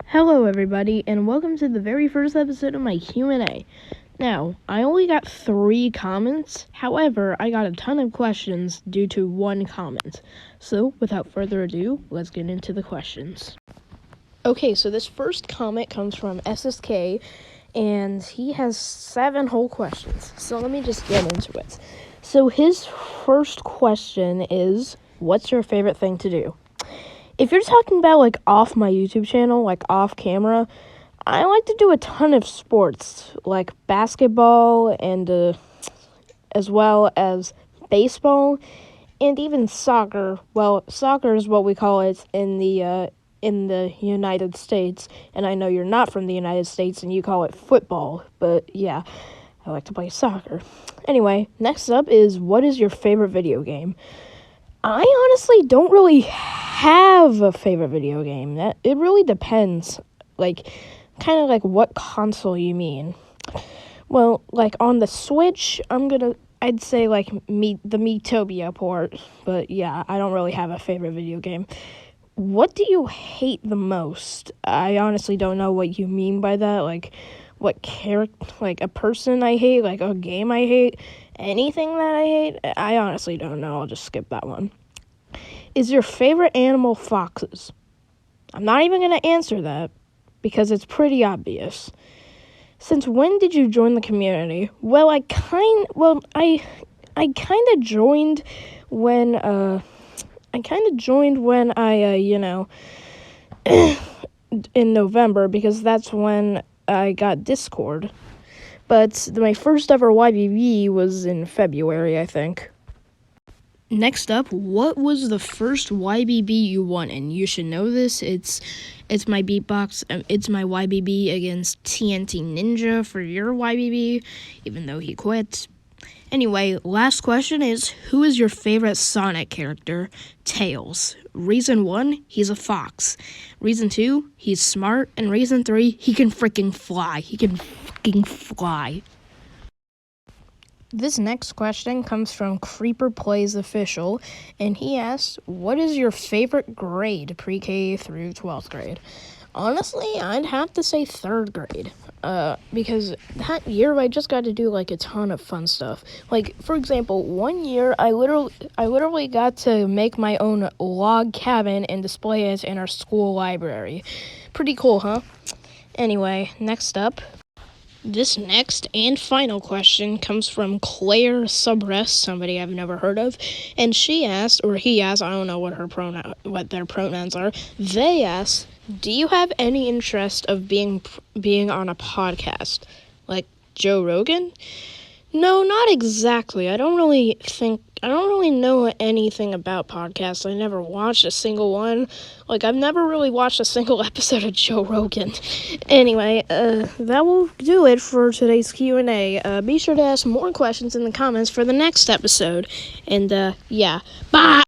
Hello everybody, and welcome to the very first episode of my Q&A. Now, I only got 3 comments, however, I got a ton of questions due to 1 comment. So, without further ado, let's get into the questions. Okay, so this first comment comes from SSK, and he has 7 whole questions. So let me just get into it. So his first question is, what's your favorite thing to do? If you're talking about, off my YouTube channel, off camera, I like to do a ton of sports, like basketball and as well as baseball and even soccer. Well, soccer is what we call it in the United States, and I know you're not from the United States and you call it football, but yeah, I like to play soccer. Anyway, next up is, what is your favorite video game? I honestly don't really have a favorite video game. It really depends, kind of what console you mean. Well, on the Switch, I'd say the Miitopia port, but yeah, I don't really have a favorite video game. What do you hate the most? I honestly don't know what you mean by that, what character, a person I hate, a game I hate, anything that I hate. I honestly don't know. I'll just skip that one. Is your favorite animal foxes? I'm not even going to answer that because it's pretty obvious. Since when did you join the community? Well, I kind of joined when in November, because that's when I got Discord. But my first ever YBB was in February, I think. Next up, what was the first YBB you won? And you should know this. It's my beatbox. It's my YBB against TNT Ninja for your YBB, even though he quit. Anyway, last question is, who is your favorite Sonic character? Tails. Reason 1, he's a fox. Reason 2, he's smart. And reason 3, he can freaking fly. This next question comes from Creeper Plays Official, and he asks, what is your favorite grade, pre-K through 12th grade? Honestly, I'd have to say 3rd grade, because that year I just got to do, a ton of fun stuff. For example, one year I literally got to make my own log cabin and display it in our school library. Pretty cool, huh? Anyway, next up. This next and final question comes from Claire Subress, somebody I've never heard of, and she asked, or he asked, I don't know what their pronouns are. They asked, do you have any interest of being on a podcast, like Joe Rogan? No, not exactly. I don't really know anything about podcasts. I never watched a single one. I've never really watched a single episode of Joe Rogan. Anyway, that will do it for today's Q&A. Be sure to ask more questions in the comments for the next episode. And, yeah. Bye!